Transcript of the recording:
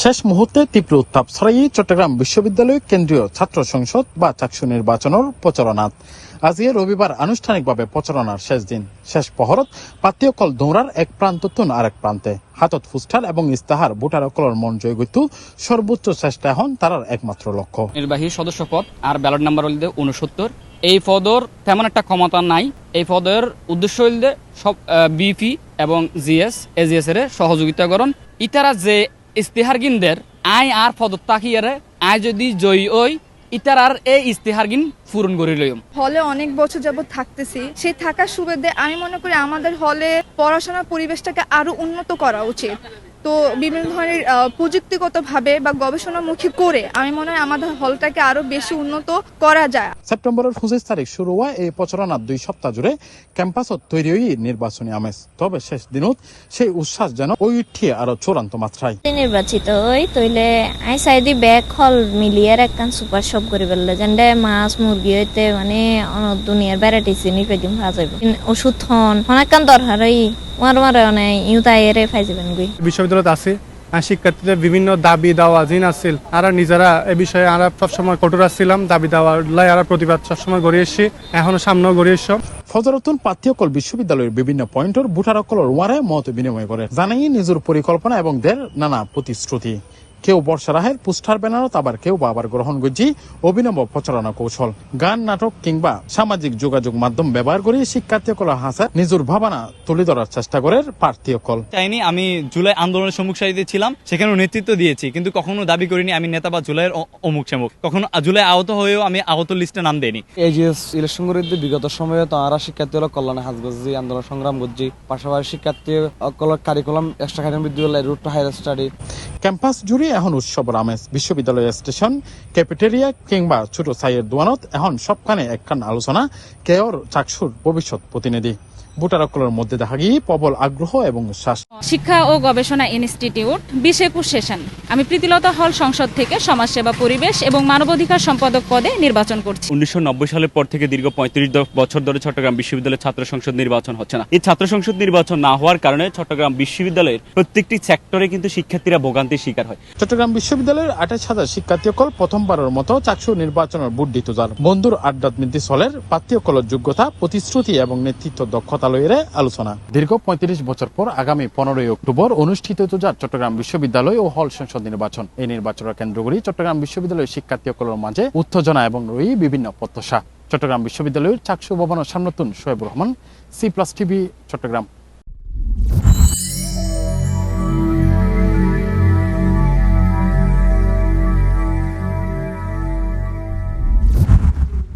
শেষ মুহূর্তে তীব্র উত্তাপ ছড়াইয়ে চট্টগ্রাম বিশ্ববিদ্যালয় কেন্দ্রীয় ছাত্র সংসদ বা চাকসু নির্বাচনের প্রচারণাত আজি রবিবার আনুষ্ঠানিকভাবে প্রচারণার শেষ দিন। শেষ পহরত পাত্তীয়কল দৌড়ার এক প্রান্ত তুন আরেক প্রান্তে হাতত ফুস্টার এবং ইস্তাহার ভোটারকলের মন জয় গইতু সর্বোচ্চ চেষ্টা এখন তার একমাত্র লক্ষ্য। নির্বাহী সদস্য পদ আর ব্যালট নাম্বার হইলে 69। এই পদর তেমন একটা ক্ষমতা নাই। এই পদের উদ্দেশ্য হইলে সব বিপি এবং জিএস এজিএস এর সহযোগিতা করণ। ইতারা যে ইস্তেহার গিনদের আই আর পদত তাকিয়ারে আই যদি জয়ী ওই ইতারার এই ইস্তেহার গিন পূরণ করে লইম। হলে অনেক বছর যাবত থাকতেছি, সেই থাকার সুবাদে আমি মনে করি আমাদের হলে পড়াশোনার পরিবেশটাকে আরো উন্নত করা উচিত। তো বিভিন্ন ধরনের প্রযুক্তিগতভাবে বা গবেষণামুখী করে আমি মনে হয় আমাদের হলটাকে আরো বেশি উন্নত করা যায়। সেপ্টেম্বরের 25 তারিখ শুরু হওয়া এই প্রচারণার 2 সপ্তাহ জুড়ে ক্যাম্পাসত তৈরি হই নির্বাচনী আমেজ। তবে শেষ দিনত সেই উচ্ছ্বাস যেন ওই উঠিয়ে আরো চূড়ান্ত মাত্রায়। নির্বাচিত হই তইলে আই সাইদি ব্যাগ হল মিলিয়ার একখান সুপার শপ করে ফেললে যেন্ডে মাছ মুরগি হইতে মানে দুনিয়ার ভ্যারাইটিস জিনিস পেদিম পাওয়া যাবে। ওষুধ হন অনেকখান দরকার হয় বিশ্ববিদ্যালয়ত আছে শিক্ষার্থীদের বিভিন্ন দাবি দাওয়া জিন আছিল আর নিজেরা এ বিষয়ে আমরা সবসময় কঠোর আসছিলাম। দাবি দাওয়া লাই আর প্রতিবাদ সবসময় গড়িয়ে এসছি, এখনো সামনেও গড়িয়ে এসছ। ফজরতুন পাত্তীয়কল বিশ্ববিদ্যালয়ের বিভিন্ন পয়েন্টর ভোটারকলের ওয়ারে মত বিনিময় করে জানাই নিজের পরিকল্পনা এবং দের নানা প্রতিশ্রুতি। কেউ বর্ষা রাহের পোস্টার ব্যানারত আবার কেউ বা আবার গ্রহণ গজ্জি অভিনব প্রচারণা কৌশল গান নাটক কিংবা সামাজিক যোগাযোগ মাধ্যম ব্যবহার করে শিক্ষার্থীকল হাসা নিজের ভাবনা তুলে ধরার চেষ্টা করে প্রার্থীকল। চাইনি আমি জুলাই আন্দোলনের সম্মুখ সারিতে ছিলাম, সেখানেও নেতৃত্ব দিয়েছি, কিন্তু কখনো দাবি করিনি আমি নেতা বা জুলাইয়ের অমুক সেমুক। কখনো জুলাই আহত হয়েও আমি আহত লিস্টে নাম দেইনি। এজিএস ইলেকশন করে বিগত সময়ে তো আমরা শিক্ষার্থী হলো কল্যাণে হাজ গজি আন্দোলন সংগ্রাম করছি। পাশাপাশি শিক্ষার্থী কারিকুলাম এক্সট্রা কারিকুলাম বিদ্যালয় route to higher study. Campus জুড়ে এখন উৎসবের আমেজ। বিশ্ববিদ্যালয় স্টেশন, ক্যাফেটেরিয়া কিংবা ছোট সাইয়ের দোয়ানত এখন সবখানে একখান আলোচনা কেয়র চাকসুর ভবিষ্যৎ প্রতিনিধি। ভোটারকলের মধ্যে দেখা গিয়ে প্রবল আগ্রহ এবং উচ্ছ্বাস। শিক্ষা ও গবেষণা ইনস্টিটিউট 2021 সেশন। আমি প্রীতিলতা হল সংসদ থেকে সমাজসেবা পরিবেশ এবং মানবাধিকার সম্পাদক পদে নির্বাচন করছি। 1990 সালের পর থেকে দীর্ঘ 35 বছর ধরে চট্টগ্রাম বিশ্ববিদ্যালয়ের ছাত্র সংসদ নির্বাচন হচ্ছে না। এই ছাত্র সংসদ নির্বাচন না হওয়ার কারণে চট্টগ্রাম বিশ্ববিদ্যালয়ের প্রত্যেকটি সেক্টরে কিন্তু শিক্ষার্থীরা ভোগান্তির শিকার হয়। চট্টগ্রাম বিশ্ববিদ্যালয়ের 28,000 শিক্ষার্থীকল প্রথমবারের মতো চাকসু নির্বাচনের ভোট দিত যার বন্ধুর আড্ডাত মিন্তি চলের প্রার্থীকলের যোগ্যতা, প্রতিশ্রুতি এবং নেতৃত্ব দক্ষতা লইরে আলোচনা। দীর্ঘ 35 বছর পর আগামী 15 অক্টোবর অনুষ্ঠিত হতে যার চট্টগ্রাম বিশ্ববিদ্যালয় ও হল সংসদ নির্বাচন। এই নির্বাচনের কেন্দ্রগুলি চট্টগ্রাম বিশ্ববিদ্যালয়ের শিক্ষার্থীকলের মাঝে উত্তেজনা এবং রই বিভিন্ন প্রত্যাশা। চট্টগ্রাম বিশ্ববিদ্যালয়ের চাকসু ভবনের সামনতুন শোয়েবুর রহমান, C+ TV, চট্টগ্রাম।